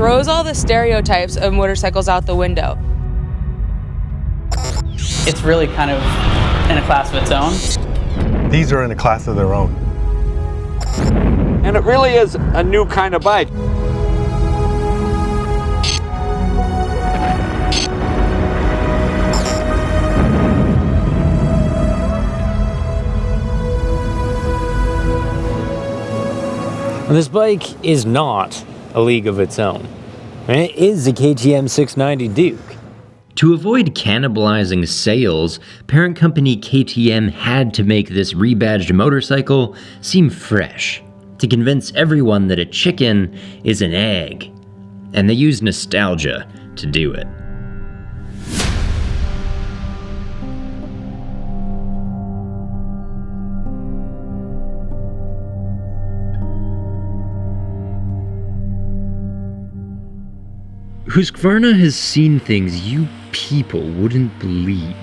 throws all the stereotypes of motorcycles out the window. It's really kind of in a class of its own. These are in a class of their own. And it really is a new kind of bike. This bike is not a league of its own. It is a KTM 690 Duke. To avoid cannibalizing sales, parent company KTM had to make this rebadged motorcycle seem fresh, to convince everyone that a chicken is an egg. And they used nostalgia to do it. Husqvarna has seen things you people wouldn't believe.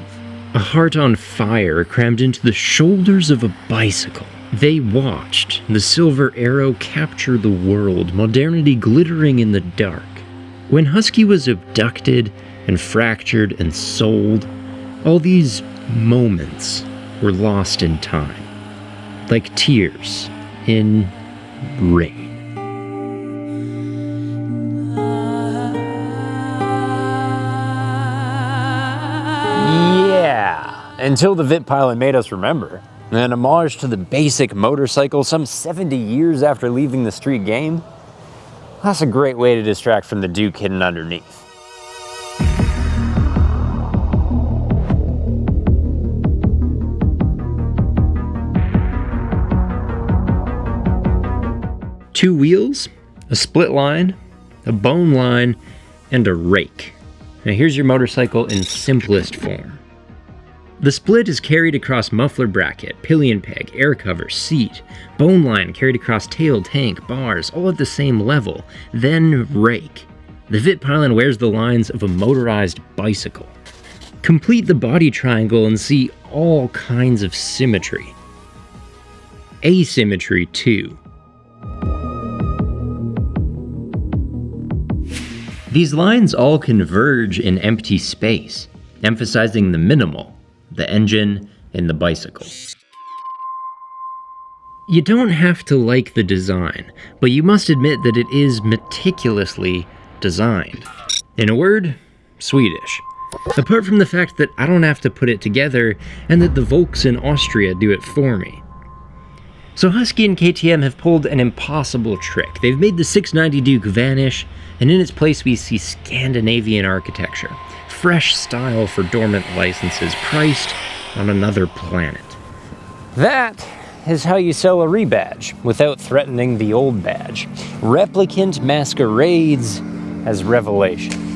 A heart on fire crammed into the shoulders of a bicycle. They watched the silver arrow capture the world, modernity glittering in the dark. When Husky was abducted and fractured and sold, all these moments were lost in time, like tears in rain. Until the Vitpilen made us remember. An homage to the basic motorcycle some 70 years after leaving the street game. That's a great way to distract from the Duke hidden underneath. Two wheels, a split line, a bone line, and a rake. Now here's your motorcycle in simplest form. The split is carried across muffler bracket, pillion peg, air cover, seat, bone line carried across tail, tank, bars, all at the same level, then rake. The Vitpilen wears the lines of a motorized bicycle. Complete the body triangle and see all kinds of symmetry. Asymmetry too. These lines all converge in empty space, emphasizing the minimal. The engine, and the bicycle. You don't have to like the design, but you must admit that it is meticulously designed. In a word, Swedish. Apart from the fact that I don't have to put it together, and that the Volks in Austria do it for me. So Husky and KTM have pulled an impossible trick. They've made the 690 Duke vanish, and in its place we see Scandinavian architecture. Fresh style for dormant licenses, priced on another planet. That is how you sell a rebadge without threatening the old badge. Replicant masquerades as revelation.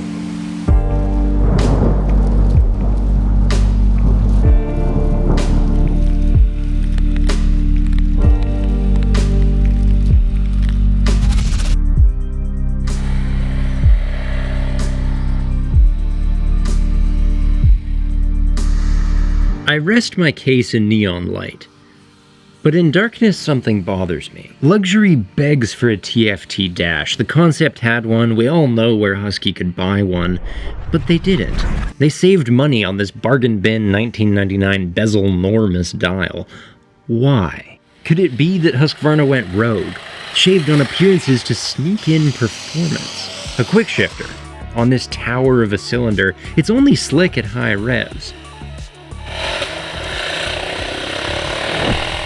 I rest my case in neon light, but in darkness something bothers me. Luxury begs for a TFT dash. The concept had one, we all know where Husky could buy one, but they didn't. They saved money on this bargain bin 1999 bezel-normous dial. Why? Could it be that Husqvarna went rogue, shaved on appearances to sneak in performance? A quick shifter on this tower of a cylinder, it's only slick at high revs.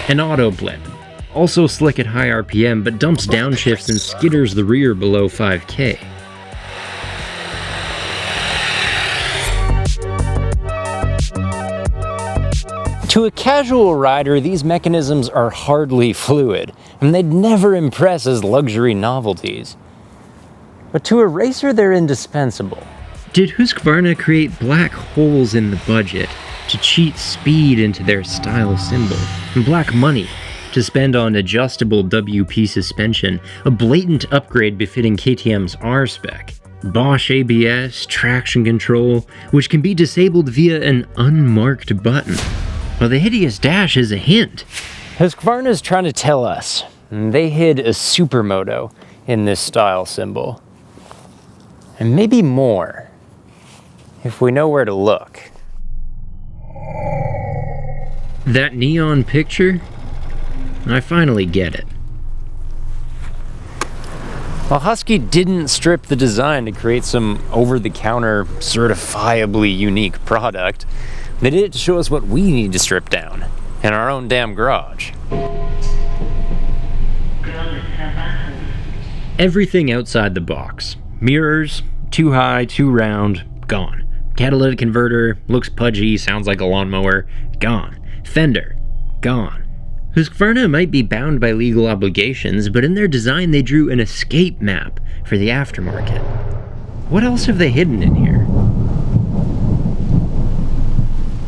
An auto blip, also slick at high RPM, but dumps downshifts and skitters the rear below 5K. To a casual rider, these mechanisms are hardly fluid, and they'd never impress as luxury novelties. But to a racer, they're indispensable. Did Husqvarna create black holes in the budget to cheat speed into their style symbol, and black money to spend on adjustable WP suspension, a blatant upgrade befitting KTM's R-Spec, Bosch ABS, traction control, which can be disabled via an unmarked button? Well, the hideous dash is a hint. Husqvarna's trying to tell us they hid a supermoto in this style symbol. And maybe more, if we know where to look. That neon picture? I finally get it. While Husky didn't strip the design to create some over-the-counter, certifiably unique product, they did it to show us what we need to strip down in our own damn garage. Everything outside the box. Mirrors, too high, too round, gone. Catalytic converter, looks pudgy, sounds like a lawnmower, gone. Fender, gone. Husqvarna might be bound by legal obligations, but in their design they drew an escape map for the aftermarket. What else have they hidden in here?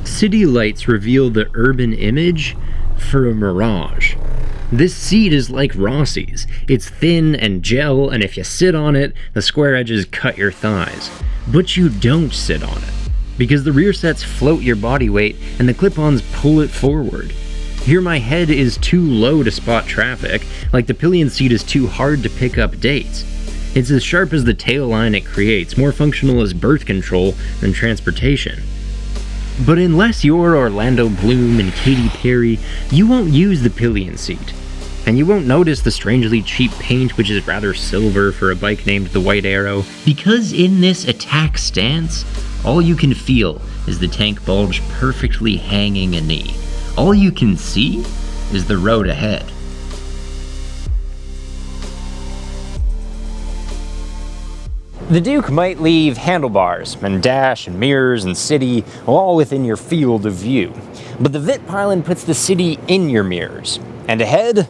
City lights reveal the urban image for a mirage. This seat is like Rossi's. It's thin and gel, and if you sit on it, the square edges cut your thighs. But you don't sit on it, because the rear sets float your body weight and the clip-ons pull it forward. Here my head is too low to spot traffic, like the pillion seat is too hard to pick up dates. It's as sharp as the tail line it creates, more functional as birth control than transportation. But unless you're Orlando Bloom and Katy Perry, you won't use the pillion seat. And you won't notice the strangely cheap paint, which is rather silver for a bike named the White Arrow, because in this attack stance, all you can feel is the tank bulge perfectly hanging a knee. All you can see is the road ahead. The Duke might leave handlebars and dash and mirrors and city all within your field of view, but the Vitpilen puts the city in your mirrors, and ahead,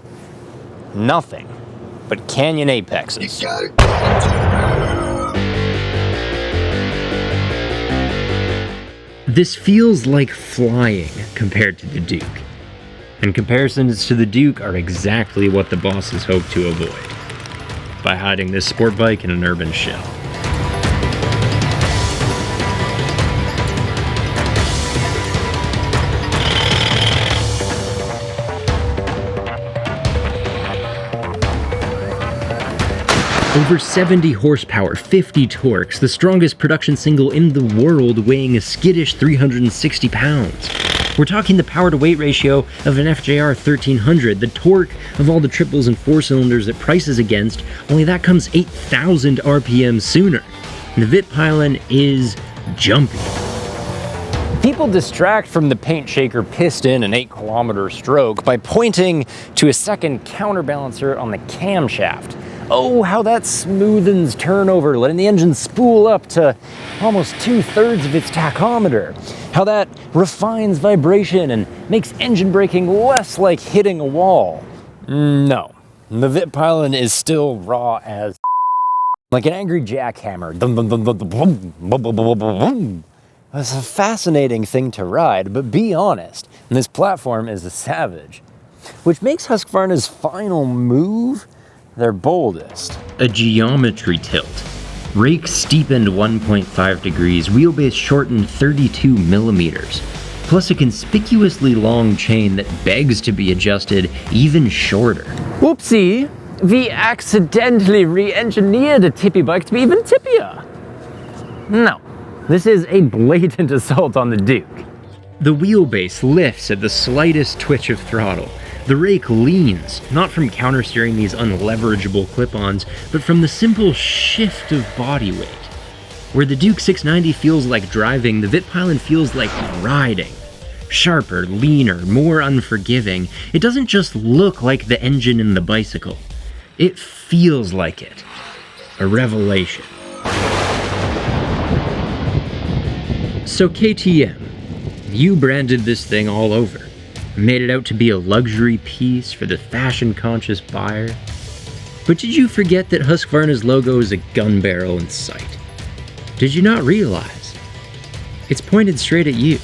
nothing but canyon apexes. This feels like flying compared to the Duke. And comparisons to the Duke are exactly what the bosses hope to avoid, by hiding this sport bike in an urban shell. Over 70 horsepower, 50 torques, the strongest production single in the world, weighing a skittish 360 pounds. We're talking the power-to-weight ratio of an FJR 1300, the torque of all the triples and four cylinders it prices against, only that comes 8,000 RPM sooner. And the Vitpilen is jumpy. People distract from the paint shaker piston and 8-kilometer stroke by pointing to a second counterbalancer on the camshaft. Oh, how that smoothens turnover, letting the engine spool up to almost 2/3 of its tachometer. How that refines vibration and makes engine braking less like hitting a wall. No, the Vitpilen is still raw as like an angry jackhammer. It's a fascinating thing to ride, but be honest, this platform is a savage, which makes Husqvarna's final move their boldest. A geometry tilt. Rake steepened 1.5 degrees, wheelbase shortened 32 millimeters, plus a conspicuously long chain that begs to be adjusted even shorter. Whoopsie, we accidentally re-engineered a tippy bike to be even tippier. No, this is a blatant assault on the Duke. The wheelbase lifts at the slightest twitch of throttle. The rake leans, not from countersteering these unleverageable clip-ons, but from the simple shift of body weight. Where the Duke 690 feels like driving, the Vitpilen feels like riding. Sharper, leaner, more unforgiving. It doesn't just look like the engine in the bicycle. It feels like it. A revelation. So KTM, you branded this thing all over. Made it out to be a luxury piece for the fashion-conscious buyer. But did you forget that Husqvarna's logo is a gun barrel in sight? Did you not realize? It's pointed straight at you.